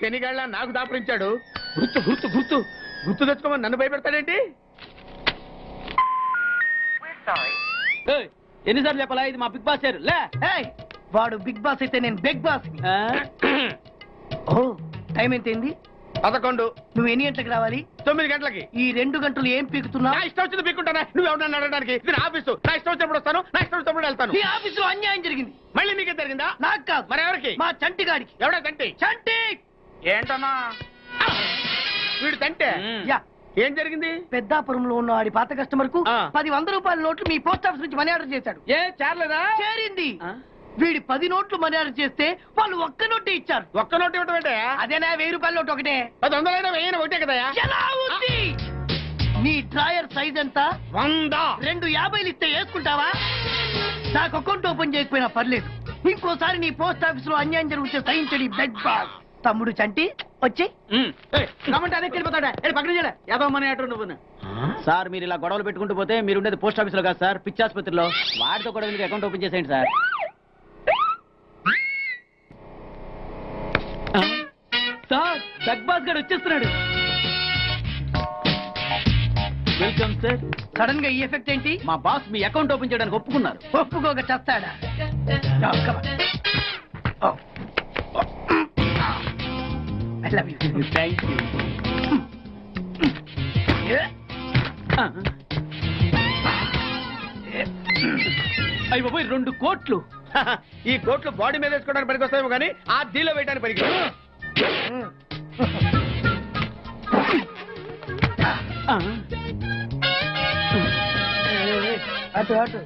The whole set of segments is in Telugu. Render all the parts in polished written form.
శనిగాళ్ళ నాకు దాపరించాడు. గుర్తు గుర్తు గుర్తు గుర్తు తెచ్చుకోమని నన్ను భయపెడతాడేంటి? ఎన్నిసార్లు చెప్పాలా ఇది మా బిగ్ బాస్ సార్ లే. వాడు బిగ్ బాస్ అయితే నేను బిగ్ బాస్. ఓ టైం ఎంతైంది? 11. నువ్వు ఎన్ని గంటలకు రావాలి? 9 గంటలకి. ఈ 2 గంటలు ఏం పీకుతున్నావు? నా ఇష్టం వచ్చింది పీక్కుంటానా? నువ్వు ఎవరన్నా అడగడానికి? ఇది నా ఆఫీసు. నా ఇష్టం వచ్చినప్పుడు వస్తాను, నా ఇష్టం వచ్చినప్పుడు వెళ్తాను. ఈ ఆఫీసులో అన్యాయం జరిగింది. మళ్ళీ నీకే జరిగిందా? నాకు కాదు. మరి ఎవరికి? మా చంటి గాడికి. ఎవడా తంటి? చంటి ఏంటన్నా వీడు తంటే? యా ఏం జరిగింది? పెద్దాపురంలో ఉన్న వాడి పాత కస్టమర్ కు 10 రూపాయల నోట్లు మీ పోస్ట్ ఆఫీస్ నుంచి మనీ ఆర్డర్ చేశాడు. ఏ చేరలేదా? చేరింది. వీడి 10 నోట్లు మనీ ఆర్డర్ చేస్తే వాళ్ళు ఒక్క నోటే ఇచ్చారు. ఒక్క నోటు ఇవ్వటం ఏంటే? అదేనా 1000 రూపాయల నోటు ఒకటే. 100 1000 ఒకటే కదా? ఎలా ఉంది? నీ డ్రాయర్ సైజ్ ఎంత? 100. 2 50 ఇస్తే వేసుకుంటావా? నాకు అకౌంట్ ఓపెన్ చేయకపోయినా పర్లేదు. ఇంకోసారి నీ పోస్ట్ ఆఫీస్ లో అన్యాయం జరిగితే సహించడి బెడ్ బాస్. తమ్ముడు చంటి వచ్చి రమ్మంటే అదే వెళ్ళిపోతాడా? పక్కన చేయడా యాదవ మనీ ఆర్డర్ నువ్వు. సార్ మీరు ఇలా గొడవలు పెట్టుకుంటూ పోతే మీరు ఉండేది పోస్ట్ ఆఫీస్ లో కాదు సార్, పిచ్చి ఆసుపత్రిలో. వాడితో కూడా మీకు అకౌంట్ ఓపెన్ చేసేయండి సార్. సార్ బిగ్ బాస్ గారు వచ్చేస్తున్నాడు. Welcome sir. సడన్ గా ఈ ఎఫెక్ట్ ఏంటి? మా బాస్ మీ అకౌంట్ ఓపెన్ చేయడానికి ఒప్పుకున్నారు. ఒప్పుకోక చేస్తాడా? Thank you. అయ్యి బాబోయ్ 2 కోట్లు. ఈ కోట్లు బాడీ మీద వేసుకోవడానికి పనికి వస్తాయేమో కానీ ఆ డీలో వేయడానికి పనికి. అటు అటు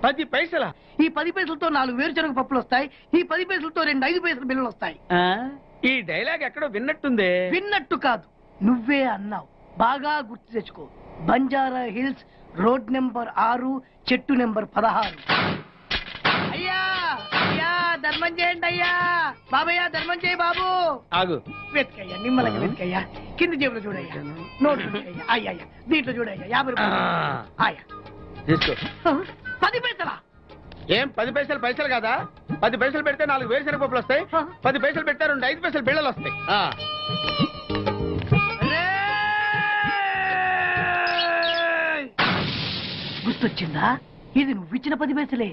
10 పైసలా? ఈ 10 పైసలతో 4 వేరుశనగ పప్పులు వస్తాయి. ఈ 10 పైసలతో 2 5 పైసల బిల్లులు వస్తాయి. ఈ డైలాగ్ ఎక్కడో విన్నట్టుంది. విన్నట్టు కాదు, నువ్వే అన్నావు. బాగా గుర్తు తెచ్చుకో. బంజారా హిల్స్ రోడ్ నెంబర్ 6 చెట్టు నెంబర్ 16. అయ్యా అయ్యా ధర్మం చేయండి అయ్యా. బాబయ్యా ధర్మం చేయి బాబు. ఆగు. వెతుకయ్యా నిమ్మలంగా వెతుకయ్యా. కింది జేబులో చూడయ్యా. నోట్లు వెతుకయ్యా. అయ్యా దీంట్లో చూడయ్యా 50 రూపాయలు. అయ్యా తీసుకో. 10 పైసలా? ఏం 10 పైసలు పైసలు కాదా? 10 పైసలు పెడితే 4 వేరుశనగ పప్పులు వస్తాయి. 10 పైసలు పెడితే 2 5 పైసలు బిళ్ళలు వస్తాయి. గుర్తొచ్చిందా? ఇది నువ్వు ఇచ్చిన 10 పైసలే.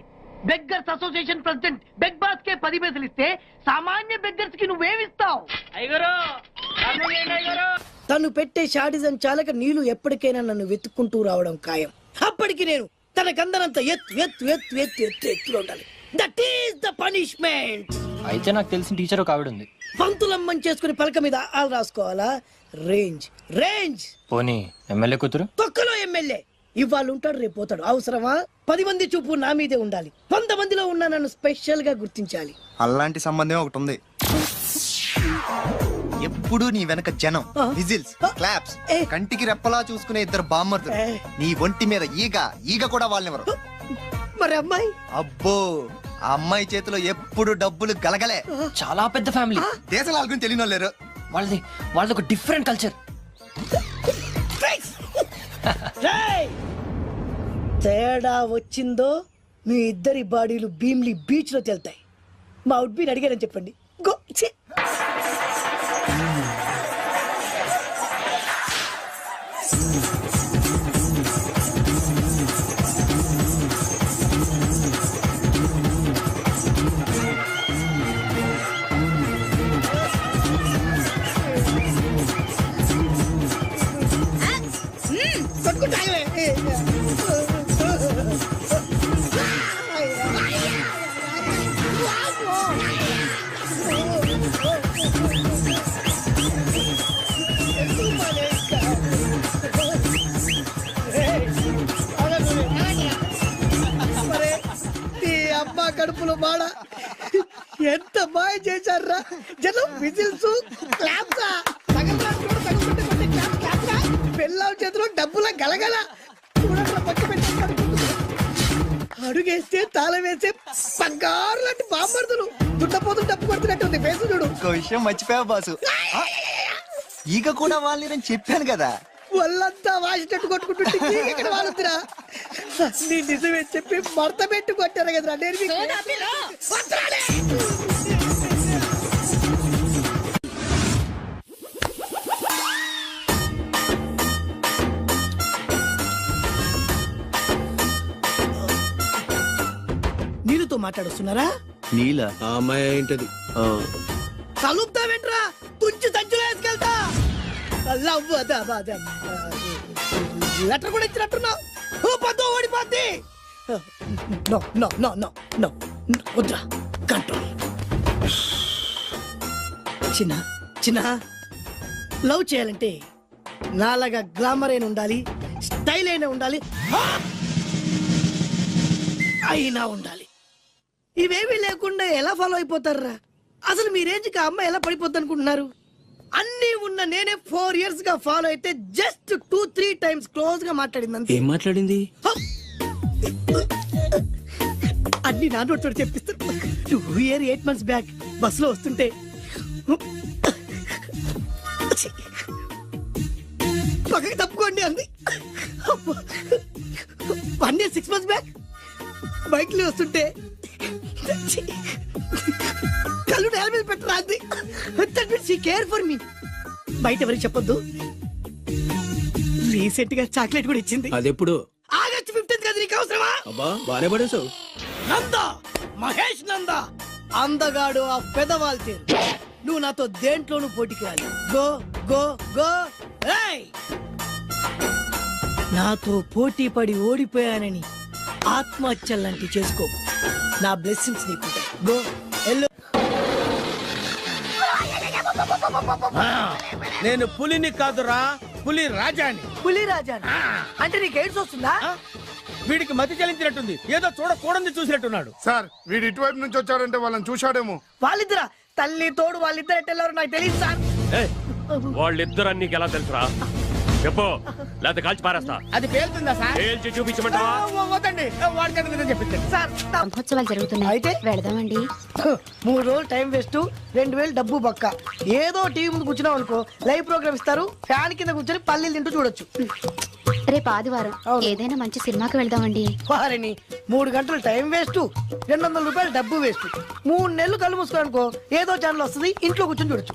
Beggars association president Big Boss కే 10 పైసలు ఇస్తే సామాన్య బెగ్గర్స్ కి నువ్వేమిస్తావు? తను పెట్టే షాడిజం చాలక నీళ్లు ఎప్పటికైనా నన్ను వెతుక్కుంటూ రావడం ఖాయం. అప్పటికి నేను తనకందనంత ఎత్తులో ఉండాలి. That is the punishment. అయితే నాకు తెలిసిన టీచర్ ఒక ఆవిడ ఉంది. పంతులమ్మం చేసుకుని పలక మీద ఆలు రాసుకోవాలా? Range range. పోనీ ఎమ్మెల్యే కూతురు? తొక్కలో ఎమ్మెల్యే. ఇవాళ ఉంటాడు రేపు పోతాడు. అవసరమా? 10 మంది చూపు నా మీదే ఉండాలి. 100 మందిలో ఉన్న నన్ను స్పెషల్ గా గుర్తించాలి. అలాంటి సంబంధం ఒకటి ఉంది. ఎప్పుడు నీ వెనక జనం, విజిల్స్, క్లాప్స్, కంటికి రెప్పలా చూసుకునే 2 బామ్మర్దులు. నీ ఒంటి మీద ఈగ కూడా వాళ్ళెవరు. మరి అమ్మాయి? అబ్బో ఆ అమ్మాయి చేతిలో ఎప్పుడు డబ్బులు గలగలే. చాలా పెద్ద ఫ్యామిలీ. దేశాల గురించి తెలియని వాళ్ళు లేరు. వాళ్ళది ఒక డిఫరెంట్ కల్చర్. తేడా వచ్చిందో మీ ఇద్దరి బాడీలు భీమ్లీ బీచ్ లో తేలుతాయి. మా ఉడ్బీని అడిగారని చెప్పండి. గో. కడుపులో బాడ ఎంత బాగా చేశారా జనం. Whistles, claps. పెళ్ళాం చేతిలో డబ్బుల గలగల. అడుగేస్తే తాళం వేస్తే బంగారు లాంటి బాంబర్దులు. దుడ్డపోతులు డబ్బు కొడుతున్నట్టుంది ఫేసు చూడు. ఇంకో విషయం మర్చిపోయావు బాసు. ఈగ కూడా వాళ్ళని చెప్పాను కదా. వాళ్ళంతా వాసినట్టు కొట్టుకుంటుంటే ఇక్కడ వాళ్ళురా. నీ నిజమే చెప్పి మడత పెట్టి కొట్టారు కదరా నేను మీకు- వస్త్రాలే! నీళ్ళతో మాట్లాడుస్తున్నారా? నీల ఆ అమ్మాయి ఏంటది? కలుపుతావేంట్రా తుంచి సంచులో వేసుకెళ్తా. లవ్ లెటర్ కూడా ఇచ్చినట్టున్నావు. పద్దు ఓడిపోద్ది. No no no no no వద్దురా, కంట్రోల్. చిన్న చిన్న లవ్ చేయాలంటే నాలాగా గ్లామర్ అయిన ఉండాలి, స్టైల్ అయినా ఉండాలి, అయినా ఉండాలి. ఇవేమీ లేకుండా ఎలా ఫాలో అయిపోతారా? అసలు మీ రేంజ్కి ఆ అమ్మాయి ఎలా పడిపోద్ది అనుకుంటున్నారు? అన్ని ఉన్న నేనే 4 years గా ఫాలో అయితే జస్ట్ 2-3 times క్లోజ్ గా మాట్లాడింది. ఏం మాట్లాడింది? అన్ని నా నోట్ చెప్పిస్తాను. 8 months బ్యాక్ బస్ లో వస్తుంటే పక్కకి తప్పుకోండి అంది. 1 year 6 months బ్యాక్ బైక్ లో వస్తుంటే కళ్ళు నేల మీద పెట్టరా అంది. Care for me. బయట ఎవరికి చెప్పొద్దు. రీసెంట్ గా చాక్లెట్ కూడా ఇచ్చింది. అదెప్పుడు? ఆగస్ట్ 15th కదా. నీకు అవసరమా? అబ్బా బానే పడేసావు. నందా, మహేష్ నందా, అందగాడు ఆ పెదవాల్ తీరు. నువ్వు నాతో దేంట్లోనూ పోటీకి రాలి. Go go go. ఏయ్! నాతో పోటీ పడి ఓడిపోయానని ఆత్మహత్యలాంటి చేసుకో. నా బ్లెస్సింగ్స్ నీకుంటాయి. Go yellow. నేను పులిని కాదురా, పులి రాజాని. పులి రాజా అంటే నీకు ఎయిడ్స్ వస్తుందా? వీడికి మతి చెల్లించినట్టుంది. ఏదో చూడకూడదు చూసినట్టున్నాడు. సార్ వీడు ఇటువైపు నుంచి వచ్చాడంటే వాళ్ళని చూశాడేమో. వాళ్ళిద్దరా? తల్లి తోడు వాళ్ళిద్దరు ఎట్టెళ్ళారు నాకు తెలియదు సార్. వాళ్ళిద్దరు నీకు ఎలా తెలుసురా? చెప్పు, లేకపోతే కాల్చి పారేస్తా. అది పేలుతుందా సార్? పేల్చి చూపించమంటావా? వద్దండి, వాడి చేత మీద చెప్పించండి సార్ బ్రహ్మోత్సవాలు జరుగుతున్నాయి, అయితే వెళదామండి. 3 రోజులు టైం వేస్ట్, 2000 డబ్బు బొక్క. ఏదో టీవీ ముందు కూర్చున్నావు అనుకో, లైవ్ ప్రోగ్రామ్ ఇస్తారు, ఫ్యాన్ కింద కూర్చొని పల్లీలు తింటూ చూడొచ్చు. రేపు ఆదివారం అవును. ఏదైనా మంచి సినిమాకి వెళ్దామండి. వారిని 3 గంటలు టైం వేస్ట్, 200 రూపాయలు డబ్బు వేస్ట్. 3 నెలలు కళ్ళు మూసుకోనుకో, ఏదో ఛానల్ వస్తుంది, ఇంట్లో కూర్చొని చూడొచ్చు.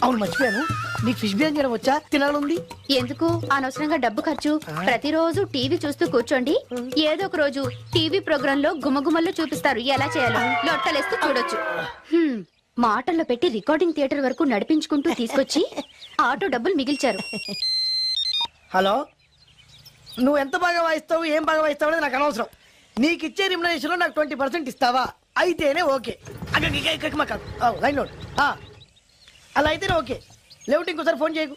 అవును మర్చిపోయాను, నీకు ఫిష్ బిర్యానీ చేయడం వచ్చా? తినాలుంది. ఎందుకు అనవసరంగా డబ్బు ఖర్చు? ప్రతిరోజు టీవీ చూస్తూ కూర్చోండి, ఏదో ఒక రోజు టీవీ ప్రోగ్రామ్ లో గుమగుమల్లో చూపిస్తారు ఎలా చేయాలో. లొట్టలేస్తూ చూడొచ్చు. మాటల్లో పెట్టి రికార్డింగ్ థియేటర్ వరకు నడిపించుకుంటూ తీసుకొచ్చి ఆటో డబ్బులు మిగిల్చారు. హలో, నువ్వు ఎంత బాగా వాయిస్తావు, ఏం బాగా వాయిస్తావు అనేది నాకు అనవసరం. నీకు ఇచ్చే రిమ్యునరేషన్ లో నాకు 20% ఇస్తావా? అయితేనే ఓకే. Line load. అలా అయితేనే ఓకే. లేవుటి ఇంకోసారి ఫోన్ చేయకు.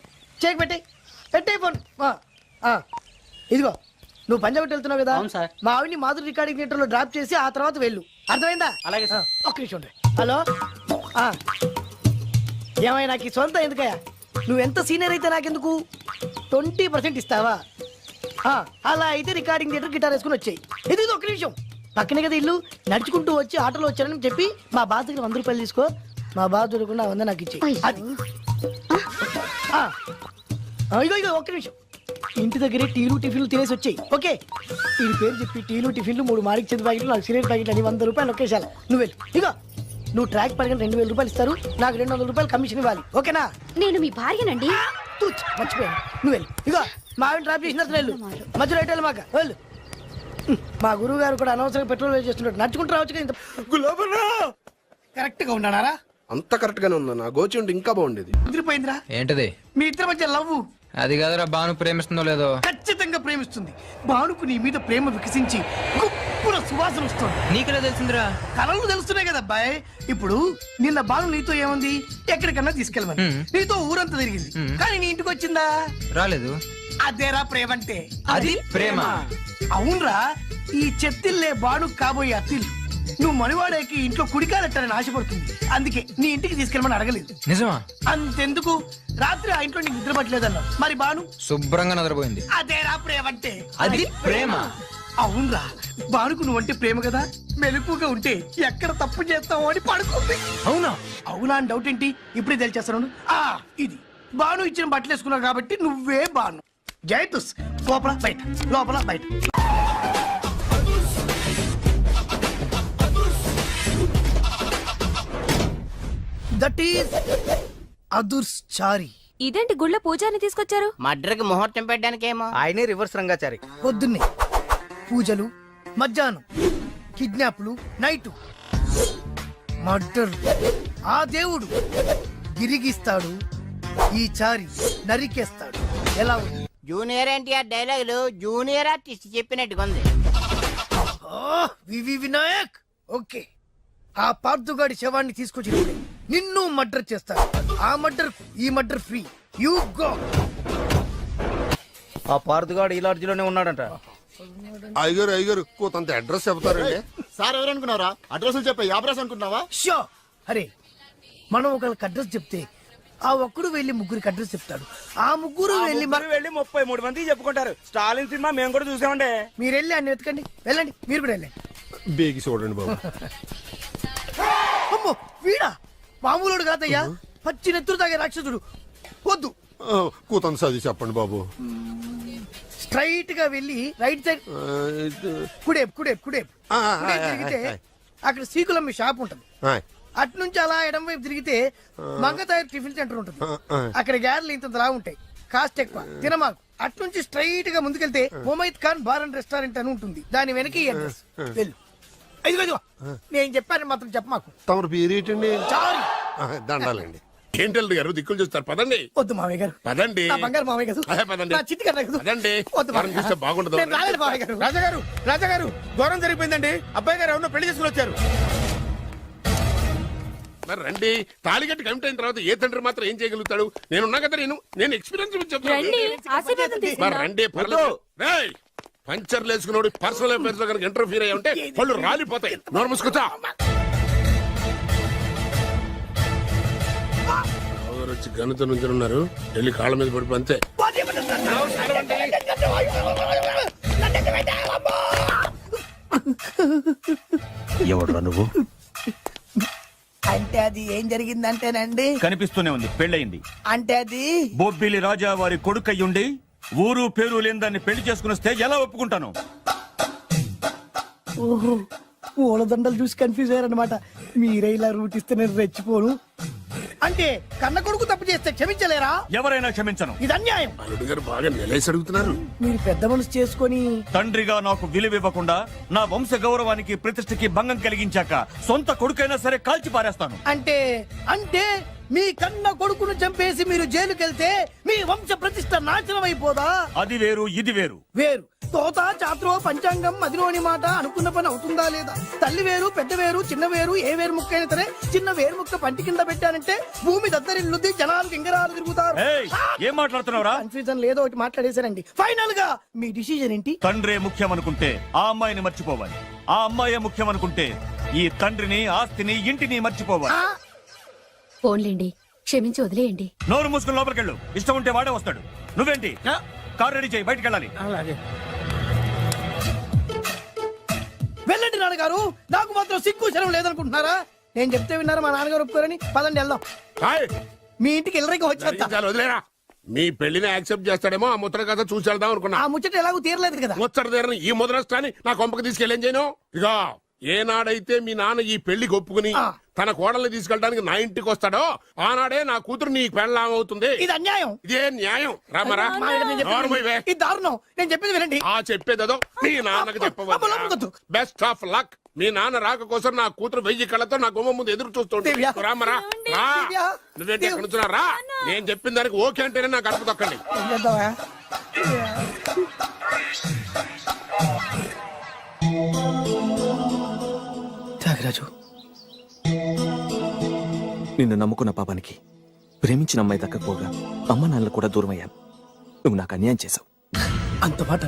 పెట్టే ఫోన్. ఇదిగో నువ్వు పంజాబ్ వెళ్తున్నావు కదా, అవును సార్. మా ఆవిడ్ని మాధురి రికార్డింగ్ థియేటర్ లో డ్రాప్ చేసి ఆ తర్వాత వెళ్ళు. అర్థమైందా? అలాగే సార్. ఒక్క నిమిషం ఉండు. హలో, ఏమై నాకు ఈ సొంత ఎందుకయ్యా? నువ్వు ఎంత సీనియర్ అయితే నాకెందుకు? 20% ఇస్తావా? అలా అయితే రికార్డింగ్ థియేటర్ గిటార్ వేసుకుని వచ్చాయి. ఇది ఒక్క నిమిషం, పక్కనే కదా ఇల్లు. నడుచుకుంటూ వచ్చి ఆటోలో వచ్చానని చెప్పి మా బాధ దగ్గర 100 రూపాయలు తీసుకో. మా బాధ దొరకకుండా 100 నాకు ఇచ్చేయి. అది ఇగో ఒక్క నిమిషం. ఇంటి దగ్గరే టీలు టిఫిన్లు తినేసి వచ్చాయి. ఓకే, ఈ పేరు చెప్పి టీలు టిఫిన్లు 3 మాడికి చెంది ప్యాకెట్లు, 4 సిగరెట్ ప్యాకెట్లు అని 100 రూపాయలు ఒకేసారి. నువ్వు వెళ్ళు. ఇగో నువ్వు ట్రాక్ పరిగణ 2000 రూపాయలు ఇస్తారు, నాకు 200 రూపాయలు కమిషన్ ఇవ్వాలి. ఓకేనా? నేను మీ భార్యనండి. మర్చిపోయాను. నువ్వు వెళ్ళు. ఇగో మా ఆవిడ డ్రాప్ చేసిన వెళ్ళు. మధ్యలో ఎటు మాక వెళ్ళు. మా గురువు గారు కూడా అనవసరంగా పెట్రోల్ వేస్ట్ చేస్తున్నాడు. నడుచుకుంటూ రావచ్చు కదా. కరెక్ట్ గా ఉన్నారా? అంత కరెక్ట్ గానే ఉందా? నా గోచి ఉంటే ఇంకా బాగుండేది. కుదిరిపోయిందిరా. ఏంటది? మీ ఇద్దరి మధ్య లవ్. అది కాదురా, బాను ప్రేమిస్తుందో లేదో. ఖచ్చితంగా ప్రేమిస్తుంది. బానుకు నీ మీద ప్రేమ వికసించి గుప్పున సువాసన వస్తుంది. నీకెలా తెలిసిందిరా? కలలు తెలుస్తున్నాయి కదా అబ్బాయి. ఇప్పుడు నిన్న బాను నీతో ఏముంది, ఎక్కడికన్నా తీసుకెళ్ళమని నీతో ఊరంతా తిరిగింది, కానీ నీ ఇంటికి వచ్చిందా? రాలేదు. అదేరా ప్రేమ అంటే. అది ప్రేమ. అవునరా, ఈ చెత్తిల్లే బాను కాబోయే అత్తిల్లు. నువ్వు మనివాడేకి ఇంట్లో కుడికాలెట్టాలని ఆశపడుతుంది, అందుకే నీ ఇంటికి తీసుకెళ్ళమని అడగలేదు. నిజమా? అంతెందుకు, రాత్రి ఆ ఇంట్లో నీకు నిద్ర పట్టలేదన్నావు, మరి బాను శుభ్రంగా నిద్రపోయింది. అదేరా ప్రేమ అంటే. అది ప్రేమ. అవునరా, బానుకు నువ్వంటే ప్రేమ కదా. మెలకుగా ఉంటే ఎక్కడ తప్పు చేస్తావు అని పడుకుంది. అవునా? అవునా అని డౌట్ ఏంటి, ఇప్పుడే తెలిచేస్తాను. ఇది బాను ఇచ్చిన బట్టలు వేసుకున్నావు కాబట్టి నువ్వే బాను. జైతుస్ లోపల బయట, లోపల బయట. దట్ ఈస్ అదుర్చారి. ఇదేంటి గుళ్ళ పూజారిని తీసుకొచ్చారు? మడ్రకి ముహూర్తం పెట్టడానికేమో. ఆయనే రివర్స్ రంగాచారి. పొద్దున్నే పూజలు, మధ్యాహ్నం కిడ్నాప్లు, నైటు మర్డర్. ఆ దేవుడు గిరిగిస్తాడు, ఈ చారి నరికేస్తాడు. ఎలా ఉంది? జూనియర్ ఎన్టీఆర్ డైలాగులు జూనియర్ ఆర్టిస్ట్ చెప్పినట్టుగా ఉంది. వివి వినాయక్. ఓకే, ఆ పార్థుగాడి శవాన్ని తీసుకొచ్చినప్పుడే నిన్ను మర్డర్ చేస్తాడు. ఆ మర్డర్ ఈ మర్డర్ ఫ్రీ. You go. ఆ పార్థుగాడు ఈ లాడ్జిలోనే ఉన్నాడంట. అయ్యగారు కొంత అడ్రస్ చెప్తారండి. సార్ ఎవరనుకున్నారా? అడ్రస్ చెప్పే యాబ్రాస్ అనుకున్నావా? షో. అరే, మనం ఒకరికి అడ్రస్ చెప్తే ఆ ఒక్కడు వెళ్ళి ముగ్గురికి అడ్రస్ చెప్తాడు. ఆ ముగ్గురు వెళ్ళి 33 మందికి చెప్పుకుంటారు. స్టాలిన్ సినిమా మేము కూడా చూసామండి. మీరు వెళ్ళి అన్ని వెతకండి. వెళ్ళండి, మీరు కూడా వెళ్ళండి. బేగి చూడండి బాబు. అమ్మో, వీడా? మామూలుడు కాదయ్యా, పచ్చి నెత్తురు తాగే రాక్షసుడు. వద్దు, కూతంత చదివి చెప్పండి బాబు. స్ట్రైట్ గా వెళ్ళి రైట్ సైడ్ కుడేపు కుడేపు కుడేపు కుడేపు తిరిగితే అక్కడ శ్రీకులమ్మి షాప్ ఉంటుంది. అటు నుంచి అలా ఎడం వైపు తిరిగితే మంగతాయి టిఫిన్ సెంటర్ ఉంటుంది. అక్కడ గ్యారెలు ఇంత లా ఉంటాయి, కాస్ట్ ఎక్కువ, తినమాకు. అటు నుంచి స్ట్రైట్ గా ముందుకెళ్తే Mumaith Khan bar and restaurant అని ఉంటుంది. దాని వెనక ఈ అడ్రస్. వెళ్ళు. ఇదిగో నేను చెప్పాను మాత్రం చెప్పమాకు. తమరు పేరేటండి? చాలు. దండాలండి. ఏంటల్లుడు గారు దిక్కులు చూస్తారు, పదండి. వద్దు మామయ్య గారు. పదండి. నా బంగారు మామయ్య గారు. అదే పదండి. నా చిట్టి గారు కదా. పదండి. వద్దు మనం చూస్తే బాగుండదు. నేను రాలేదు మామయ్య గారు. రాజాగారు ఘోరం జరిగిపోయిందండి. అబ్బాయి గారు ఎవరినో పెళ్లి చేసుకుని వచ్చారు. మరి రండి. తాళిగట్టి కమిట్ అయిన తర్వాత ఏ తండ్రి మాత్రం ఏం చేయగలుగుతాడు? నేనున్నా కదా, నేను ఎక్స్పీరియన్స్ చెప్తాను. మరి రండి, పర్లేదు. రేయ్, పంచర్లు వేసుకున్నాడు పర్సనల్ అఫేర్స్ లో కనుక ఇంటర్ఫీర్ అయ్యి ఉంటే వాళ్ళు రాలిపోతాయి. నోరు మూసుకొచ్చా. వచ్చి గణిత నుంచి ఉన్నారు, వెళ్ళి కాళ్ళ మీద పడిపో అంతే. ఎవడురా నువ్వు? అంటే అది ఏం జరిగిందంటేనండి, కనిపిస్తూనే ఉంది, పెళ్ళయింది. అంటే అది బొబ్బిలి రాజా వారి కొడుకయ్యుండి ఊరు పేరు లేని దాన్ని పెళ్లి చేసుకుని వస్తే ఎలా ఒప్పుకుంటాను? ఓహో, పూలదండలు చూసి కన్ఫ్యూజ్ అయ్యారనమాట. మీరే ఇలా రూట్ ఇస్తే నేను రెచ్చిపోను. అంటే కన్న కొడుకు తప్పు చేస్తే క్షమించలేరా? ఎవరైనా క్షమించను. ఇది అన్యాయం. అల్లుడు గారు బాగా నిలేసి అడుగుతున్నారు. మీరు పెద్ద మనసు చేసుకొని తండ్రిగా నాకు విలువివ్వకుండా నా వంశ గౌరవానికి ప్రతిష్టకి భంగం కలిగించాక సొంత కొడుకైనా సరే కాల్చి పారేస్తాను. అంటే అంటే మీ కన్న కొడుకును చంపేసి మీరు జైలుకెళ్తే మీ వంశ ప్రతిష్ట నాశనం అయిపోదా? అది వేరు, ఇది వేరు. వేరు. తోత చాత్రో పంచాంగం మదిలోని మాట అనుకున్న పని అవుతుందా లేదా? తల్లి వేరు, పెద్ద వేరు, చిన్న వేరు, ఏ వేరు ముక్క అయినా సరే చిన్న వేరు ముక్క పంటి కింద పెట్టానంటే భూమి దద్దరిల్లుద్ది, జనాలు గింగరాలు తిరుగుతారు. ఏయ్, ఏం మాట్లాడుతున్నావురా? కన్ఫ్యూజన్ లేదో ఒకటి మాట్లాడేశారండి. ఫైనల్ గా మీ డిసిజన్ ఏంటి? తండ్రే ముఖ్యం అనుకుంటే ఆ అమ్మాయిని మర్చిపోవాలి. ఆ అమ్మాయే ముఖ్యం అనుకుంటే ఈ తండ్రిని, ఆస్తిని, ఇంటిని మర్చిపోవాలి. ఫోన్లేండి, క్షమించి వదిలేయండి. నోరు మూసుకుని లోపలికెళ్ళు. ఇష్టం ఉంటే వాడే వస్తాడు. నువ్వేంటి? కార్ రెడీ చేయి, బయటికి వెళ్ళాలి. వెళ్ళండి నాన్నగారు. నాకు మాత్రం సిగ్గు శరం లేదనుకుంటున్నారా? నేను చెప్తే విన్నారా? మా నాన్నగారు ఒప్పుకోరని. పదండి వెళ్దాం. హాయ్, మీ ఇంటికి ఎల్లరికి వచ్చేస్తా. చాలు వదిలేరా. మీ పెళ్లిని యాక్సెప్ట్ చేస్తాడేమో ఆ ముద్ర కథ చూసి వెళ్దాం అనుకున్నా. ఆ ముచ్చట ఎలాగో తీరలేదు కదా. ముచ్చట తీరని ఈ ముద్రష్టాన్ని నా కొంపకి తీసుకెళ్ళేం చేయను. ఇక ఏనాడైతే మీ నాన్న ఈ పెళ్లికి ఒప్పుకుని తన కోడల్ని తీసుకెళ్ళడానికి నా ఇంటికి వస్తాడో ఆనాడే నా కూతురు నీ పెళ్ళాం అవుతుంది. ఇది అన్యాయం. ఇదే న్యాయం. రామరా, ఇది దారుణం. నేను చెప్పేది వినండి. ఆ చెప్పేదేదో మీ నాన్నకు చెప్పవచ్చు. Best of luck. మీ నాన్న రాక కోసం నా కూతురు 1000 కళ్ళతో నా గుమ్మ ముందు ఎదురు చూస్తుంటే రామరా, రా. నువ్వేంటి ఎక్కడ నుంచున్నా? రా. నేను చెప్పిన దానికి ఓకే అంటేనే నాకు అడుపు తొక్కండి. త్యాగరాజు, నిన్ను నమ్ముకున్న పాపానికి ప్రేమించిన అమ్మాయి దక్కకపోగా అమ్మ నాన్నలు కూడా దూరం అయ్యాను. నువ్వు నాకు అన్యాయం చేశావు. అంత మాట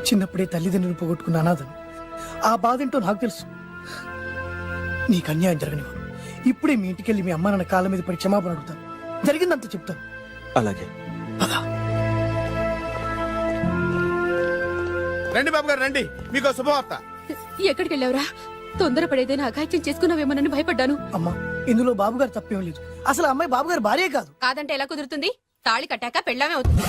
చిన్నప్పుడే తల్లిదండ్రులు పోగొట్టుకున్న అనాథను. ఆ బాధ ఏంటో నాకు తెలుసు. నీకు అన్యాయం జరగనివ్వను. ఇప్పుడే మీ ఇంటికి వెళ్ళి మీ అమ్మ నాన్న కాళ్ళ మీద పడి క్షమాపణ అడుగుతాను. జరిగిందంత చెప్తాను. అలాగే. రండి బాబు గారు, రండి. మీకు శుభవార్త. ఎక్కడికి వెళ్ళావురా? తొందరపడేదైనా అఘాయిత్యం చేసుకున్నావేమోనని భయపడ్డాను. అమ్మా, ఇందులో బాబుగారు తప్పేం లేదు. అసలు అమ్మాయి బాబుగారు భార్యే కాదు. కాదంటే ఎలా కుదురుతుంది? తాళి కట్టాక పెళ్ళామే అవుతుంది.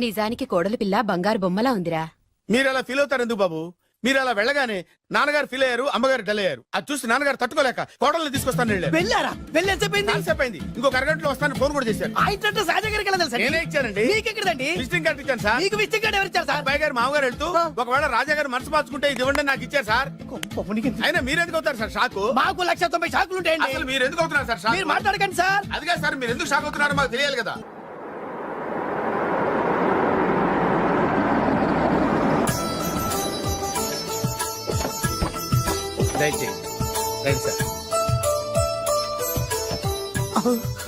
నిజానికి కోడలి పిల్ల బంగారు బొమ్మలా ఉందిరా. మీరు అలా ఫీల్ అవుతారు ఎందుకు బాబు? మీరు అలా వెళ్ళగానే నాన్నగారు ఫీల్ అయ్యారు, అమ్మగారు డల్ అయ్యారు. అది చూసి నాన్నగారు తట్టుకోలేక కోడల్ని తీసుకొస్తాను వెళ్ళారు. వెళ్ళారా వెళ్ళేసేపోయింది అయింది. ఇంకొక అరగంటలో వస్తాను ఫోన్ కూడా చేశారు. ఆ ఇంట్లో సహజ గారికి ఎలా తెలుసా? నేనే ఇచ్చానండి. మీకెక్కడండి? విజిటింగ్ కార్డు ఇచ్చాను సార్. మీకు విజిటింగ్ కార్డు ఎవరు ఇచ్చారు సార్? అబ్బాయి గారు మామగారు వెళ్తూ ఒకవేళ రాజా గారు మనసు మార్చుకుంటే ఇది ఇవ్వండి నాకు ఇచ్చారు సార్. అయినా మీరు ఎందుకు అవుతారు సార్ షాక్? మాకు 1,90,000 షాకులు ఉంటాయండి. అసలు మీరు ఎందుకు అవుతున్నారు సార్ షాక్? మీరు మాట్లాడకండి సార్. అదిగా సార్ మీరు ఎందుకు షాక్ అవుతున్నారో మాకు తెలియాలి కదా. దయచేయండి రైట్ సార్.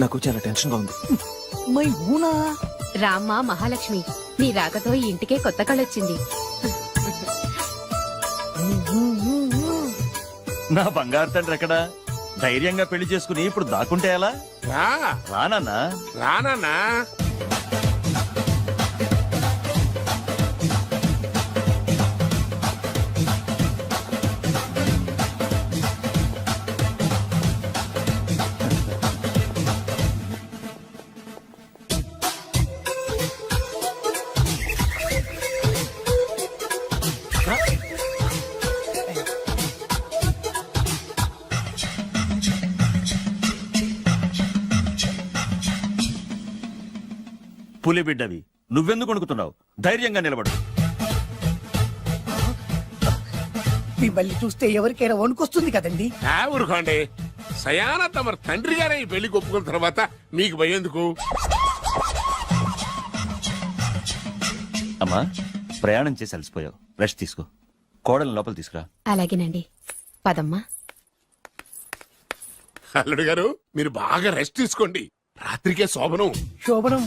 నాకు చాలా టెన్షన్ గా ఉంది. మై హూనా రామ్మ మహాలక్ష్మి, నీ రాకతో ఈ ఇంటికే కొత్త కళొచ్చింది. నా బంగారు తండ్రి ఎక్కడ? ధైర్యంగా పెళ్లి చేసుకుని ఇప్పుడు దాక్కుంటే ఎలా? రా రానన్నా. రానా పులి బిడ్డవి, నువ్వెందుకు వణుకుతున్నావు? ధైర్యంగా నిలబడు. మిమ్మల్ని చూస్తే ఎవరికైనా వణుకొస్తుంది కదండి. ఊరుకోండి. సయాన తమ తండ్రి గారే ఈ పెళ్లి ఒప్పుకున్న తర్వాత మీకు భయందుకు? అమ్మా, ప్రయాణం చేసి అలసిపోయావు, రెస్ట్ తీసుకో. కోడలు లోపల తీసుకురా. అలాగేనండి, పదమ్మా. అల్లుడు గారు మీరు బాగా రెస్ట్ తీసుకోండి. రాత్రికే శోభనం. శోభనం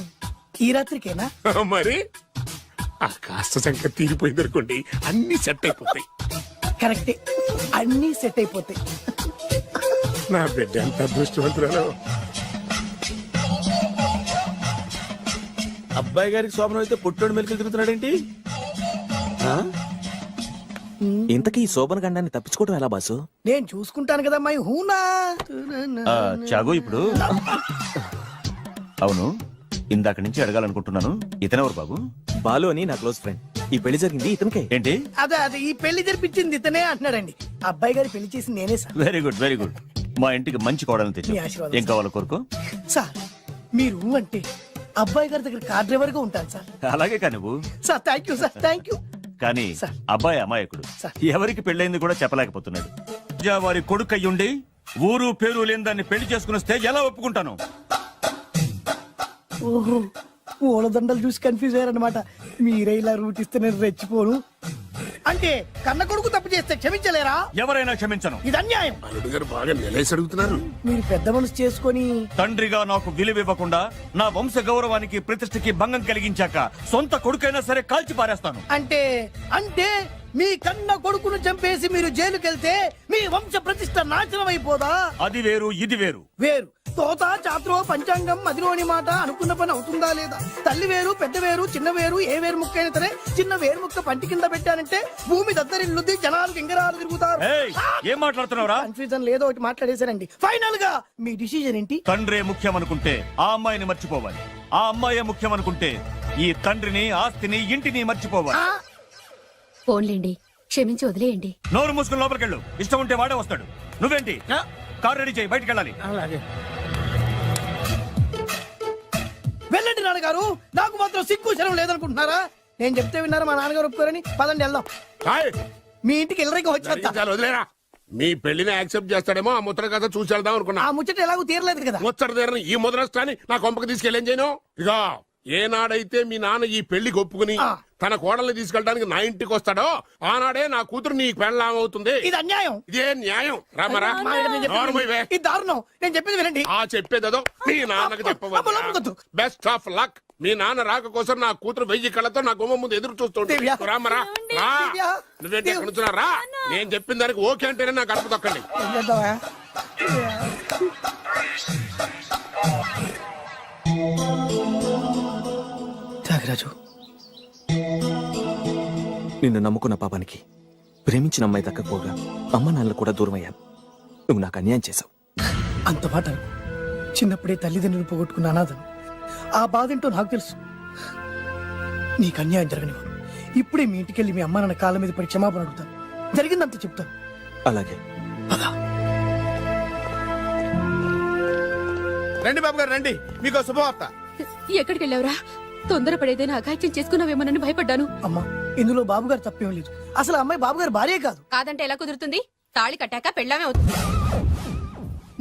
ఈ రాత్రికేనా? మరి ఆ కాస్త సంఖ్య తీరిపోయింది అనుకోండి, అన్ని సెట్ అయిపోతాయి. కరెక్టే, అన్ని సెట్ అయిపోతాయి. నా బిడ్డ ఎంత అదృష్టవంతురాలు. అబ్బాయి గారికి శోభనం అయితే పుట్టోడు మెలికలు తిరుగుతున్నాడేంటి? ఇంతకీ ఈ శోభన గండాన్ని తప్పించుకోవడం ఎలా బాసు? నేను చూసుకుంటాను కదా మై హూనా. చాగు ఇప్పుడు. అవును, ఇందాక నుంచి అడగాలనుకుంటున్నాను, ఇతనెవరు బాబు? బాలు అని నా క్లోజ్ ఫ్రెండ్. ఈ పెళ్లి జరిగింది ఇతనికే. ఏంటి? అదే ఈ పెళ్లి జరిపించింది ఇతనే అంటున్నాడండి. అబ్బాయి గారి పెళ్లి చేసింది నేనే sir. Very good very good. మా ఇంటికి మంచి కోడలను మీ తెచ్చు. ఆశీర్వాదం ఏం కావాలో కోరుకో. సార్ మీరు అంటే అబ్బాయి గారి దగ్గర కార్ డ్రైవర్ గా ఉంటాను సార్. అలాగే కానీ నువ్వు. Sir thank you sir, thank you. కానీ సార్. అబ్బాయి అమాయకుడు, సార్. ఎవరికి పెళ్ళైంది కూడా చెప్పలేకపోతున్నాడు. వారి కొడుకు అయ్యుండి ఊరు పేరు లేని దాన్ని పెళ్లి చేసుకుని వస్తే ఎలా ఒప్పుకుంటాను? ఓహో, పూలదండలు చూసి కన్ఫ్యూజ్ అయ్యారనమాట. మీరే ఇలా రూట్ ఇస్తే నేను రెచ్చిపోను. అంటే కన్న కొడుకు తప్పు చేస్తే క్షమించలేరా? ఎవరైనా క్షమించను. ఇది అన్యాయం. అల్లుడు గారు బాగా నిలేసి అడుగుతున్నారు. మీరు పెద్ద మనసు చేసుకొని తండ్రిగా నాకు విలువ ఇవ్వకుండా నా వంశ గౌరవానికి ప్రతిష్టకి భంగం కలిగించాక సొంత కొడుకైనా సరే కాల్చి పారేస్తాను. అంటే అంటే మీ కన్న కొడుకును చంపేసి మీరు జైలుకెళ్తే మీ వంశ ప్రతిష్ట నాశనం అయిపోదా? అది వేరు ఇది వేరు. వేరు. తోత చాత్రో పంచాంగం మదిలోని మాట అనుకున్న పని అవుతుందా లేదా? తల్లి వేరు పెద్ద వేరు చిన్న వేరు ఏ వేరు ముక్క అయినా సరే చిన్న వేరు ముక్క పంటి కింద పెట్టానంటే భూమి దద్దరిల్లుద్ది, జనాలు గింగరాలు తిరుగుతారు. ఏయ్, ఏం మాట్లాడుతున్నావురా? కన్ఫ్యూజన్ లేదో ఒకటి మాట్లాడేశారండి. ఫైనల్ గా మీ డిసిజన్ ఏంటి? తండ్రే ముఖ్యం అనుకుంటే ఆ అమ్మాయిని మర్చిపోవాలి. ఆ అమ్మాయే ముఖ్యం అనుకుంటే ఈ తండ్రిని ఆస్తిని ఇంటిని మర్చిపోవాలి. ఫోన్లేండి, క్షమించి వదిలేయండి. నోరు మూసుకుని లోపలికెళ్ళు. ఇష్టం ఉంటే వాడే వస్తాడు. నువ్వేంటి? కార్ రెడీ చేయి, బయటికి వెళ్ళాలి. అలాగే. వెళ్ళండి నాన్నగారు, నాకు మాత్రం సిగ్గు శరం లేదనుకుంటున్నారా? నేను చెప్తే విన్నారా మా నాన్నగారు ఒప్పుకోరని? పదండి వెళ్దాం. హాయ్, మీ ఇంటికి ఎల్లరికి వచ్చేస్తా. జరిగించాలి, వదిలేరా. మీ పెళ్లిని యాక్సెప్ట్ చేస్తాడేమో ఆ ముద్ర కథ చూసి వెళ్దాం అనుకున్నా. ఆ ముచ్చట ఎలాగో తీరలేదు కదా. ముచ్చట తీరని ఈ ముద్రష్టాన్ని నా కొంపకి తీసుకెళ్ళేం చేయను. ఇక ఏనాడైతే మీ నాన్న ఈ పెళ్లికి ఒప్పుకుని తన కోడల్ని తీసుకెళ్ళడానికి నా ఇంటికి వస్తాడో ఆనాడే నా కూతురు నీ పెళ్ళాం అవుతుంది. ఇది అన్యాయం. ఇదే న్యాయం. రామరా, మా ఆయన నేను చెప్పేది ఇది దారుణం. నేను చెప్పేది వినండి. ఆ చెప్పేదో మీ నాన్నకు చెప్పవచ్చు. Best of luck. మీ నాన్న రాక కోసం నా కూతురు 1000 కళ్ళతో నా గుమ్మ ముందు ఎదురు చూస్తుంటే దివ్య. రామరా రా. దివ్య. నువ్వేంటి ఎక్కడ నుంచున్నా? రా. నేను చెప్పిన దానికి ఓకే అంటేనే నా గడప తొక్కండి. ఏం చేద్దామా? త్యాగరాజు, నిన్ను నమ్ముకున్న పాపానికి ప్రేమించిన అమ్మాయి దక్కకపోగా అమ్మ నాన్నలు కూడా దూరం అయ్యాను. నువ్వు నాకు అన్యాయం చేశావు. అంత మాట అనకు. చిన్నప్పుడే తల్లిదండ్రులు పోగొట్టుకున్న అనాథను. ఆ బాధ ఏంటో నాకు తెలుసు. నీకు అన్యాయం జరగనివ్వను. ఇప్పుడే మీ ఇంటికి వెళ్ళి మీ అమ్మ నాన్న కాళ్ళ మీద పడి క్షమాపణ అడుగుతాను. జరిగిందంత చెప్తాను. అలాగే. రండి బాబు గారు రండి, మీకు శుభవార్త. ఎక్కడికి వెళ్ళావురా? తొందరపడేదైనా అఘాయిత్యం చేసుకున్నావేమోనని భయపడ్డాను. అమ్మా, ఇందులో బాబు గారు తప్పేం లేదు. అసలు ఆ అమ్మాయి బాబు గారు భార్యే కాదు. కాదంటే ఎలా కుదురుతుంది? తాళి కట్టాక పెళ్ళామే అవుతుంది.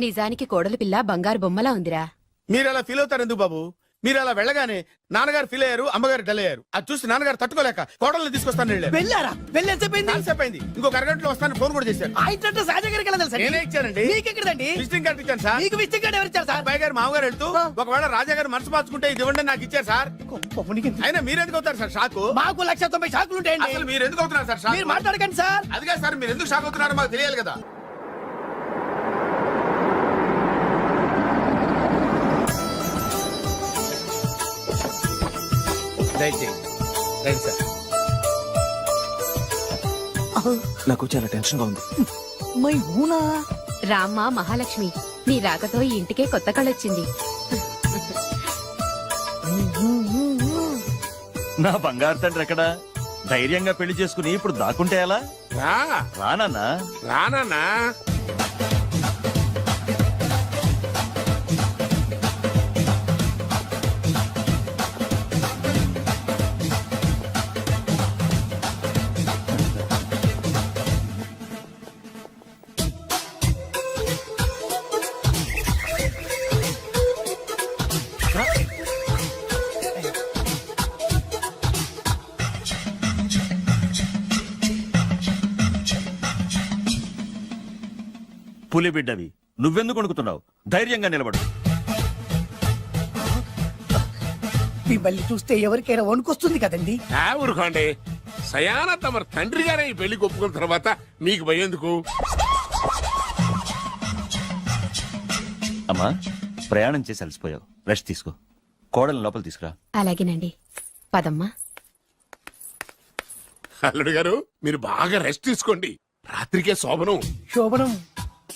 నిజానికి కోడలి పిల్ల బంగారు బొమ్మలా ఉందిరా. మీరు అలా ఫీల్ అవుతారు ఎందుకు బాబు? మీరు అలా వెళ్ళగానే నాన్నగారు ఫీల్ అయ్యారు, అమ్మగారు డల్ అయ్యారు. అది చూసి నాన్నగారు తట్టుకోలేక కోడల్ని తీసుకొస్తాను వెళ్ళారు. వెళ్ళారా? వెళ్ళి ఎంతసేపు కాసేపు అయింది. ఇంకొక అరగంటలో వస్తాను ఫోన్ కూడా చేశారు. ఆ ఇంట్లో సహజ గారికి ఎలా తెలుసా? నేనే ఇచ్చానండి. మీకెక్కడండి? విజిటింగ్ కార్డు ఇచ్చాను సార్. మీకు విజిటింగ్ కార్డు ఎవరు ఇచ్చారు సార్? అబ్బాయి గారు మామగారు వెళ్తూ ఒకవేళ రాజా గారు మనసు మార్చుకుంటే ఇది ఇవ్వండి నాకు ఇచ్చారు సార్. అయినా మీరు ఎందుకు అవుతారు సార్ షాక్? మాకు 190 షాకులు ఉంటాయండి. అసలు మీరు ఎందుకు అవుతున్నారు సార్ షాక్? మీరు మాట్లాడకండి సార్. అదిగా సార్, మీరు ఎందుకు షాక్ అవుతున్నారో మాకు తెలియాలి కదా. Right sir. నాకు చాలా టెన్షన్ గా ఉంది. మై హూనా. రామ్మ మహాలక్ష్మి, నీ రాకతో ఈ ఇంటికే కొత్త కళొచ్చింది. నా బంగారు తండ్రి ఎక్కడ? ధైర్యంగా పెళ్లి చేసుకుని ఇప్పుడు దాక్కుంటే ఎలా? రానన్నా. రానా? పులి బిడ్డవి, నువ్వెందుకు వణుకుతున్నావు? ధైర్యంగా నిలబడు. మిమ్మల్ని చూస్తే ఎవరికైనా వణుకొస్తుంది కదండి. ఊరుకోండి. సయానా తమ తండ్రి గారే ఈ పెళ్లి ఒప్పుకున్న తర్వాత మీకు భయందుకు? అమ్మా, ప్రయాణం చేసి అలసిపోయావు, రెస్ట్ తీసుకో. కోడలు లోపల తీసుకురా. అలాగేనండి, పదమ్మా. అల్లుడు గారు, మీరు బాగా రెస్ట్ తీసుకోండి. రాత్రికే శోభనం. శోభనం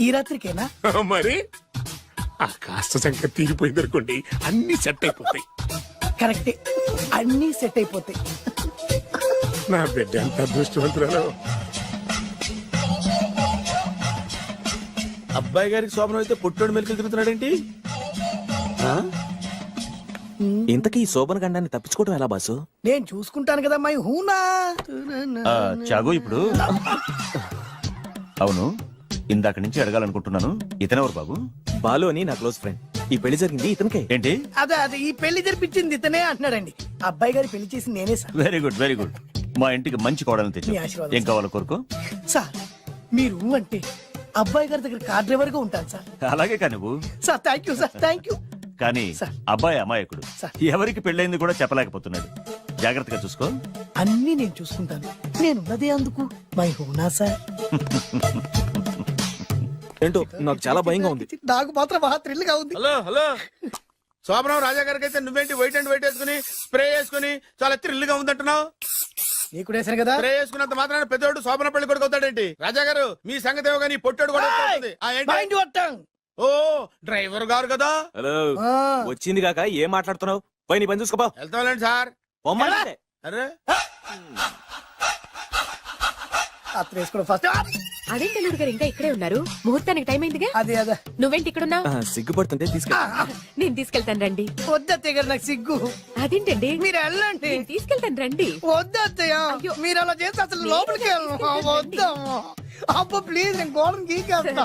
ఈ రాత్రికేనా? మరి ఆ కాస్త సంఖ్య తీరిపోయింది అనుకోండి, అన్ని సెట్ అయిపోతాయి. కరెక్టే, అన్ని సెట్ అయిపోతాయి. నా బిడ్డ ఎంత అదృష్టవంతురాలు. అబ్బాయి గారికి శోభనం అయితే పుట్టోడు మెలికలు తిరుగుతున్నాడేంటి? ఇంతకీ ఈ శోభన గండాన్ని తప్పించుకోవడం ఎలా బాసు? నేను చూసుకుంటాను కదా మై హూనా. చాగు ఇప్పుడు. అవును, ఇందాక నుంచి అడగాలనుకుంటున్నాను, ఇతనెవరు బాబు? బాలు అని నా క్లోజ్ ఫ్రెండ్. ఈ పెళ్లి జరిగింది ఇతనికే. ఏంటి? అదే ఈ పెళ్లి జరిపించింది ఇతనే అంటున్నాడండి. అబ్బాయి గారి పెళ్లి చేసింది నేనే sir. Very good, very good. మా ఇంటికి మంచి కోడలు తెచ్చు. మీ ఆశీర్వాదం ఏం కావాలో కోరుకో. సార్ మీరు అంటే అబ్బాయి గారి దగ్గర కార్ డ్రైవర్ గా ఉంటాను సార్. అలాగే కా నువ్వు. Sir thank you sir, thank you. కానీ సార్. అబ్బాయి అమాయకుడు, సార్. ఎవరికి పెళ్ళైంది కూడా చెప్పలేకపోతున్నాడు. జాగ్రత్తగా చూసుకో. అన్ని నేను చూసుకుంటాను. నేనున్నదే అందుకు మై హూనా సార్. ఏంటో నాకు చాలా భయంగా ఉంది. నాకు మాత్రం బాగా థ్రిల్ గా ఉంది. హలో హలో, శోభనం రాజా గారికి అయితే నువ్వేంటి వైట్ అండ్ వైట్ వేసుకుని స్ప్రే వేసుకుని చాలా థ్రిల్గా ఉందంటున్నావు? నీకు వేసాను కదా. స్ప్రే వేసుకున్నంత మాత్రాన పెద్దోడు శోభన పెళ్లి కొడుకు అవుతాడేంటి? రాజా గారు, మీ సంగతి ఏమో కానీ పొట్టోడు కూడా అవుతుంది. మైండ్ వట్టాం. ఓ డ్రైవర్ గారు కదా. హలో, వచ్చింది కాక ఏం మాట్లాడుతున్నావు? పోయి నీ పని చూసుకోపో. వెళ్తాంలేండి సార్. పొమ్మంటే. అరే అత్త వేసుకోవడం ఫస్ట్. అదేంటి అల్లుడు గారు ఇంకా ఇక్కడే ఉన్నారు? ముహూర్తానికి టైం అయిందిగా. అదే అదే నువ్వేంటి ఇక్కడున్నావు? సిగ్గుపడుతుంటే తీసుకెళ్ళి. నేను తీసుకెళ్తాను రండి. వద్దత్తయ్య గారు, నాకు సిగ్గు. అదేంటండి? మీరు వెళ్ళండి. నేను తీసుకెళ్తాను రండి. వద్దత్తయ్య, అయ్యో. మీరు అలా చేస్తే అసలు లోపలికి వెళ్ళను. వద్దమ్మా. అబ్బా ప్లీజ్, నేను గోడను గీకేస్తా.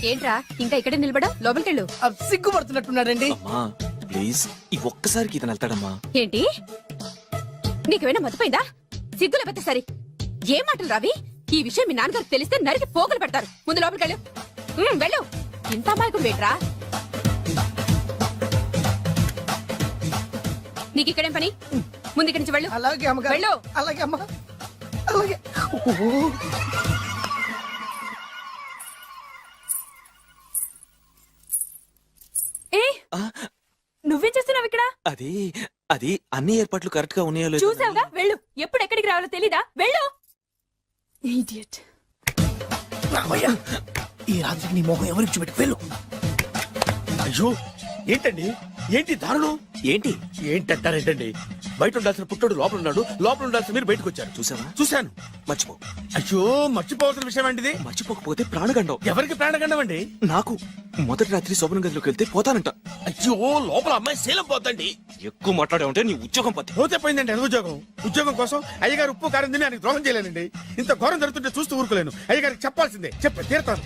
ఏంట్రా ఇంకా ఇక్కడే నిలబడా? లోపలికెళ్ళు. సిగ్గుపడుతున్నట్టున్నాడండి. అమ్మా ప్లీజ్, ఈ ఒక్కసారికి ఇతను వెళ్తాడమ్మా. ఏంటి, నీకేమైనా మతిపోయిందా? సిగ్గు లేకపోతే సరే. ఏం మాటలు రావి? ఈ విషయం మీ నాన్నగారికి తెలిస్తే నరికి పోగులు పెడతారు. ముందు లోపలికెళ్ళు. వెళ్ళు. ఇంత అమాయకుడు వేట్రా? నీకు ఇక్కడేం పని? ముందు ఇక్కడి నుంచి వెళ్ళు. అలాగే అమ్మగారు. వెళ్ళు. అలాగే అమ్మా, అలాగే. ఏ నువ్వేం చేస్తున్నావు ఇక్కడ? అది అది అన్ని ఏర్పాట్లు కరెక్ట్ గా ఉన్నాయో లేదో. చూసావుగా, వెళ్ళు. ఎప్పుడు ఎక్కడికి రావాలో తెలీదా? వెళ్ళు. ఇడియట్. రామయ్య, ఈ రాత్రికి నీ మొహం ఎవరికి చూపెట్టి వెళ్ళు. అయ్యో ఏంటండి, ఏంటి దారుణం? ఏంటి ఏంటంటారేంటండి? బయట ఉండాల్సిన పుట్టోడు లోపల ఉన్నాడు, లోపల ఉండాల్సిన మీరు బయటకు వచ్చారు. చూసావా? చూశాను. మర్చిపో. అయ్యో, మర్చిపోవాల్సిన విషయం అండి ఇది. మర్చిపోకపోతే ప్రాణగండం. ఎవరికి ప్రాణగండం అండి? నాకు మొదటి రాత్రి శోభన గదిలోకి వెళ్తే పోతానంట. అయ్యో, లోపల అమ్మాయి శీలం పోతండి. ఎక్కువ మాట్లాడే ఉంటే నీ ఉద్యోగం పోతే. పోతే పోయిందండి అది ఉద్యోగం. ఉద్యోగం కోసం అయ్యగారు ఉప్పు కారం తిని ఆయనకు ద్రోహం చేయలేనండి. ఇంత ఘోరం జరుగుతుంటే చూస్తూ ఊరుకోలేను. అయ్యగారికి చెప్పాల్సిందే, చెప్ప తీరుతాను.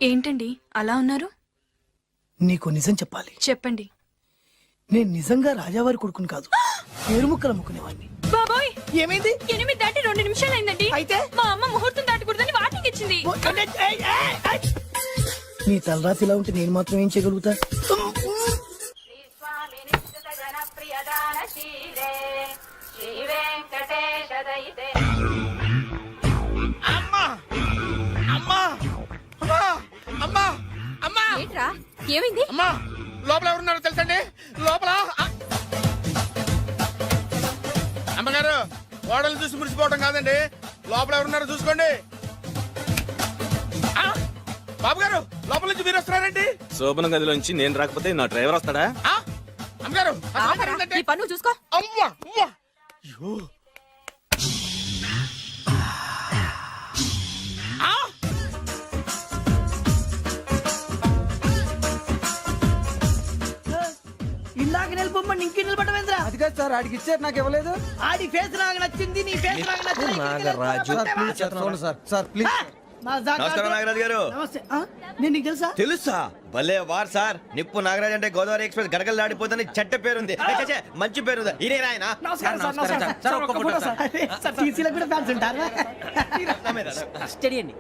ఏంటండి అలా ఉన్నారు? నీకు నిజం చెప్పాలి. చెప్పండి. నేను నిజంగా రాజావారి కొడుకుని కాదు, పేరుముక్కలు అమ్ముకునేవాడిని. బాబోయ్, ఏమైంది? 8 దాటి 2 నిమిషాలు అయిందండి. అయితే మా అమ్మ ముహూర్తం దాటకూడదని వార్నింగ్ ఇచ్చింది. నీ తలరాతి ఇలా ఉంటే నేను మాత్రం ఏం చేయగలుగుతా? అమ్మా అమ్మా అమ్మా అమ్మా అమ్మా ఏంట్రా, ఏమైంది? అమ్మా, లోపల ఎవరున్నారో తెలుసండి? లోపల అమ్మగారు, ఓడలు చూసి మురిసిపోవడం కాదండి, లోపల ఎవరున్నారో చూసుకోండి. ఆ, బాబు గారు, లోపల నుంచి మీరు వస్తున్నారండి? శోభన గదిలోంచి నేను రాకపోతే నా డ్రైవర్ వస్తాడా? ఆ, అమ్మగారు, ఈ పన్ను చూసుకో. అమ్మా అమ్మా, అయ్యో. ఆ, ఇందాక నిలబొమ్మని ఇంకే నిలబడమేంద్రా? అది కాదు సార్, ఆడికి ఇచ్చారు, నాకు ఇవ్వలేదు. ఆడి ఫేస్ నాకు నచ్చింది, నీ ఫేస్ నాకు నచ్చింది. Sir please. నమస్కారం నాగరాజు గారు. నమస్తే. నేను నీకు తెలుసా? తెలుసా? భలే వార్ సార్. నిప్పు నాగరాజ్ అంటే గోదావరి ఎక్స్ప్రెస్ గడగలు దాడిపోతుంది చెట్ట పేరుంది. మంచి పేరు. ఇదే ఆయన. నమస్కారం సార్. నమస్కారం సార్. ఒక్క ఫోటో సార్. సార్ టీసీలో కూడా ఫ్యాన్స్ ఉంటారా? స్టడీ అండి.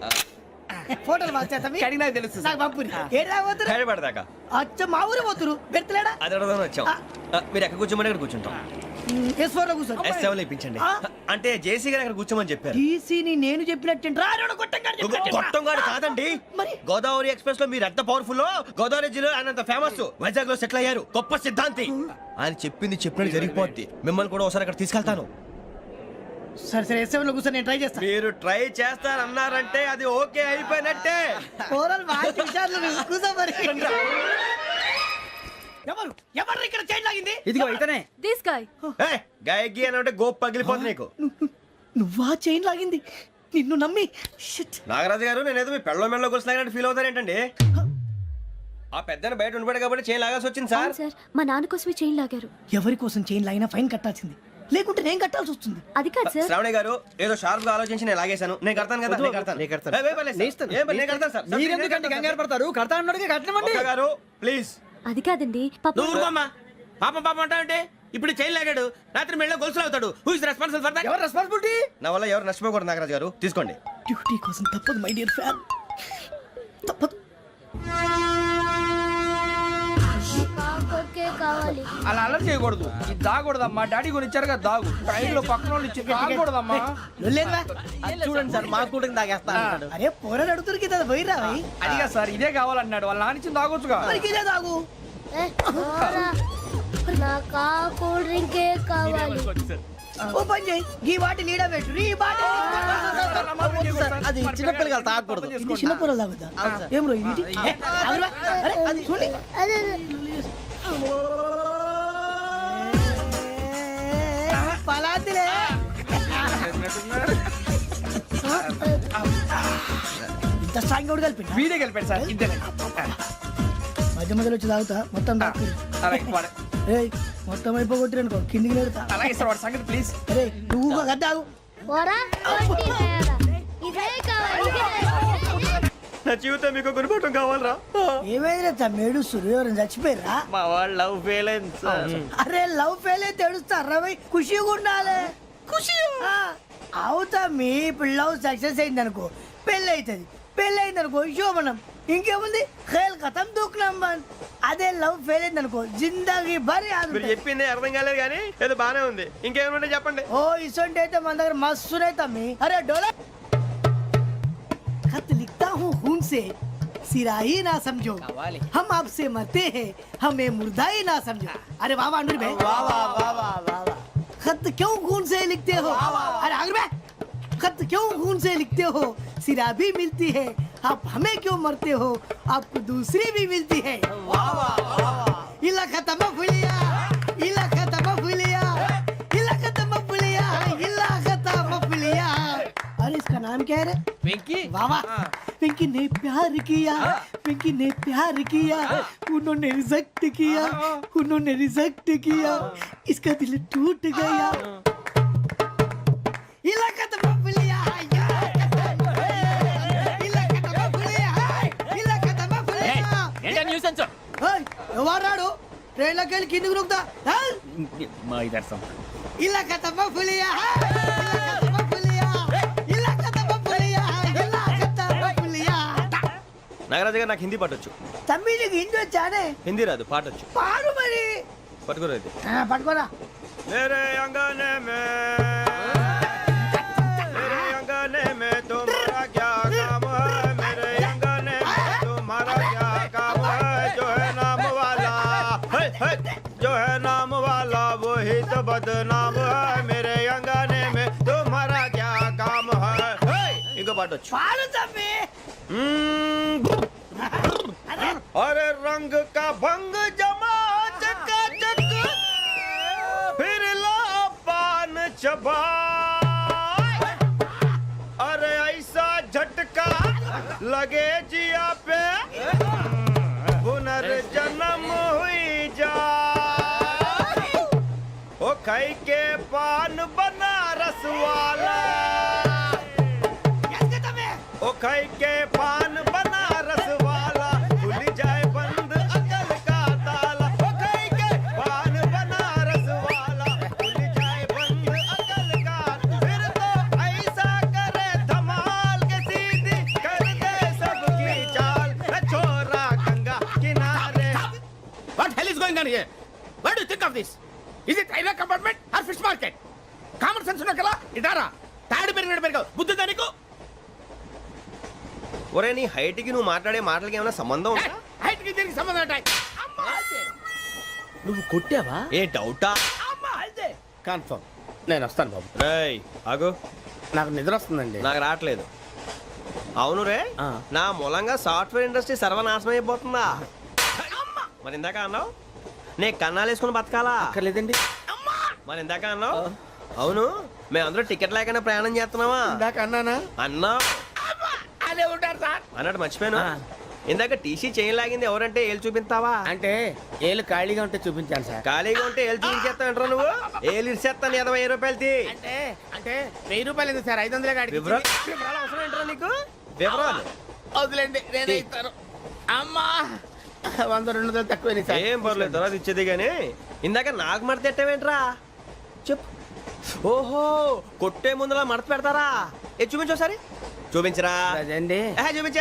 ఫోటోలు మార్చేస్తాం. నాకు తెలుసు. నాకు పంపుని. ఏడు రాబోతురు? హైదరాబాద్ అచ్చ మా ఊరు పోతురు. పెడతలేడా? అది అడగదామని వచ్చాం. మీరు ఎక్కడ కూర్చోమని అక్కడ కూర్చుంటాం. S4 లో కూర్చో. S7 లో ఇప్పించండి. అంటే జేసీ గారు అక్కడ కూర్చోమని చెప్పారు. టీసీని నేను చెప్పినట్టు గొట్టం గారు కాదండి, మరి? గోదావరి ఎక్స్ప్రెస్ లో మీరు ఎంత పవర్ఫుల్, గోదావరి జిల్లా ఆయన అంత ఫేమస్, వైజాగ్ లో సెటిల్ అయ్యారు, గొప్ప సిద్ధాంతి. ఆయన చెప్పింది చెప్పినట్టు జరిగిపోద్ది. మిమ్మల్ని కూడా ఒకసారి అక్కడ తీసుకెళ్తాను. సరే సరే S7 లో కూర్చో, నేను ట్రై చేస్తాను. మీరు ట్రై చేస్తారన్నారంటే అది ఓకే అయిపోయినట్టే. ఓవరాల్ వాటి విషయాలు కూర్చో మరి. ఎవరు ఎవరు ఇక్కడ చైన్ లాగింది? ఇదిగో ఇతనే. This guy. గాయకి అని అంటే గోప్ పగిలిపోతుంది నీకు. నువ్వా చైన్ లాగింది? నిన్ను నమ్మి. షిట్. నాగరాజు గారు, నేనేదో మీ పెళ్ళ మెళ్ళలో గురిసిలాగినట్టు ఫీల్ అవుతారేంటండి? ఆ పెద్దని బయట ఉండిపోయాడు కాబట్టి చైన్ లాగాల్సి వచ్చింది సార్. సార్, మా నాన్న కోసమే చైన్ లాగారు. ఎవరి కోసం చైన్ లాగినా ఫైన్ కట్టాల్సింది, లేకుంటే నేను కట్టాల్సి వస్తుంది. అది కాదు సార్. శ్రావణి గారు, ఏదో షార్ప్ గా ఆలోచించి నేను లాగేశాను. నేను కడతాను కదా. నేను కడతాను. నేను కడతాను సార్. మీరెందుకంటే కంగారు పడతారు? కడతా అన్నాడుగా, కట్టమండి. ఒక్క గారు ప్లీజ్. అది కాదండి పాప. పాపం పాపం అంటావంటే ఇప్పుడు చైన్ లాగాడు, రాత్రి మెళ్ళ గొలుసులు అవుతాడు. Who is responsible for that? ఎవరు రెస్పాన్సిబిలిటీ? నా వల్ల ఎవరు నష్టపోకూడదు నాగరాజు గారు, తీసుకోండి. డ్యూటీ కోసం తప్పదు మై డియర్ ఫ్యాన్, తప్పదు. అలా అలర్ట్ చేయకూడదు. ఇది దాగకూడదమ్మా. డాడీ కొని ఇచ్చారు కదా దాగు. ట్రైన్ లో పక్కన వాళ్ళు ఇచ్చి దాగకూడదమ్మా. చూడండి సార్, మా కూడా తాగేస్తా. అరే పోరాడు అడుగుతారు కదా, పోయిరా అడిగా సార్, ఇదే కావాలన్నాడు. వాళ్ళ నాన్న ఇచ్చింది తాగొచ్చుగా. ఇదే తాగు. కూల్ డ్రింకే కావాలి. ఓ పని చేయి, ఈ బాటిల్ ఈడ పెట్టు. ఈ బాటిల్ అది చిన్నపిల్లలు తాగకూడదు. ఇది చిన్న పొరలు తాగుతా. ఏం రో ఇది? అరే అది చూడండి. పలాతిలే. ఇంత స్ట్రాంగ్ కూడా కలిపి వీడే గెలిపాడు సార్. ఇద్దరే మధ్య మధ్యలో వచ్చి తాగుతా, మొత్తం తాగు. ఏయ్ మొత్తం అయిపోగొట్టిరనుకో కిందికి లేడుతా. అలాగే సార్, వాడి సంగతి ప్లీజ్. అరే నువ్వు కదా తాగు. నా జీవితం మీకు గురిపటం కావాలరా? ఏమైనా మేడు సూర్యవరం చచ్చిపోయిరా? మా వాళ్ళు లవ్ ఫెయిల్ అయింది సార్. అరే లవ్ ఫెయిల్ అయితే ఏడుస్తారా? ఖుషిగా ఉండాలి. ఖుషి అవుతా. మీ ఇప్పుడు లవ్ సక్సెస్ అయింది అనుకో పెళ్ళి అవుతుంది. పెళ్ళి అయింది అనుకో శోభనం. ఇంకేముంది, ఖేల్ కథం దూకునాం బంద్. అదే లవ్ ఫెయిల్ అయింది అనుకో జిందాగీ భారీ. మీరు చెప్పింది అర్థం కాలేదు కానీ ఏదో బానే ఉంది. ఇంకేమైనా చెప్పండి. ఓ ఇసొంటి అయితే మన దగ్గర మస్తు తమ్మి. అరే డోలా खत लिखता हूँ खून से, सिरा ही ना समझो, हम आपसे मरते हैं, हमें मुर्दा ही ना समझो. अरे वाह वाह अनुर भाई, वाह वाह वाह वाह वाह. खत क्यों खून से लिखते हो? अरे अनुर भाई खत क्यों खून से लिखते हो सिरा भी मिलती है आप हमें क्यों मरते हो आपको दूसरी भी मिलती है इला खत्म फुलिया इला खत्म फुलिया इला खत्म फुलिया इला खत्म फुलिया। अरे इसका नाम क्या है रे? వెంకీ वाह वाह पिंकी ने प्यार किया पिंकी ने प्यार किया उन्होंने रिजेक्ट किया उन्होंने रिजेक्ट किया इसका दिल टूट गया इलाका तो बबलिया इलाका तो बबलिया इलाका तो बबलिया ఏంటా న్యూసెన్స్ ఎవరాడు ట్రైన్ లోకి వెళ్ళి కిందికి నొక్కుతా మా ఇదర్శం ఇలాకా तो बबलिया इलाका तो बबलिया इलाका तो बबलिया इलाका तो बबलिया। నాగరాజు గారు నాకు హిందీ పాటొచ్చు. తమ్మి నీకు హిందీ వచ్చానే హిందీ రాదు పాటొచ్చు. పాడు మరి పట్టుకోరైతే పట్టుకోరా मेरे अंगने में तुम्हारा क्या काम है मेरे अंगने में तुम्हारा क्या काम है जो है नाम वाला जो है नाम वाला वही तो बदनाम है मेरे अंगने में तुम्हारा क्या काम है इनको पाटो పాడు తమ్మి अरे रंग का भंग जमा चकाचक फिर ला पान चबा अरे ऐसा झटका लगे जिया पे पुनर्जन्म हुई जा ओ खाई के पान बनारस वाला ओ खाई के पान बनारस वाला खुल जाए बंद अकल का ताला ओ खाई के पान बनारस वाला खुल जाए बंद अकल का फिर तो ऐसा करे धमाल के सीधी कर दे सबकी चाल छोरा गंगा किनारे। What hell is going on here? What do you think of this? Is it railway compartment or fish market? Common sense ఉన్న కదా ఇదారా తాడు పెరిగినట్టు పెరిగావు బుద్ధి దానికి ఒరే నీ హైట్ కి నువ్వు మాట్లాడే మాటలకి ఏమైనా సంబంధం ఉందా? హైట్ కి దీనికి సంబంధం ఉంటాయి. నువ్వు కొట్టావా? ఏ డౌటా? కన్ఫర్మ్ నేను వస్తాను బాబు. రేయ్ ఆగు నాకు నిద్ర వస్తుందండి. నాకు రావట్లేదు. అవును రే నా మూలంగా సాఫ్ట్వేర్ ఇండస్ట్రీ సర్వనాశనం అయిపోతుందా? మరి ఇందాక అన్నావు నే కన్నాలు వేసుకుని బతకాలా? అక్కర్లేదండి. మరి ఇందాక అన్నావు అవును మేమందరూ టికెట్ లేకనే ప్రయాణం చేస్తున్నావా? ఇందాక అన్నానా? అన్నా అదే ఉంటారు సార్. అన్నట్టు మర్చిపోయాను. ఇందాక టీసీ చేయి లాగింది ఎవరంటే ఏళ్ళు చూపిస్తావా? అంటే ఏళ్ళు ఖాళీగా ఉంటే చూపించాను సార్. ఖాళీగా ఉంటే ఏళ్ళు చూపించేస్తానంటారా నువ్వు? ఏళ్ళు ఇచ్చేస్తాను 20 రూపాయలు తీ. అంటే అంటే 1000 రూపాయలు ఎందుకు సార్? 500 గాడికి వివరాలు వివరాలు అవసరం ఏంటరా నీకు? వివరాలు వదిలేండి నేనే ఇస్తాను. అమ్మా 100-200 తక్కువ సార్. ఏం పర్లేదు తర్వాత ఇచ్చేది కానీ ఇందాక నాకు మడత ఎట్టవేంట్రా చెప్పు. ఓహో కొట్టే ముందులా మడత పెడతారా? ఏ చూపించు ఒకసారి చూపించరా. అదండి చూపించా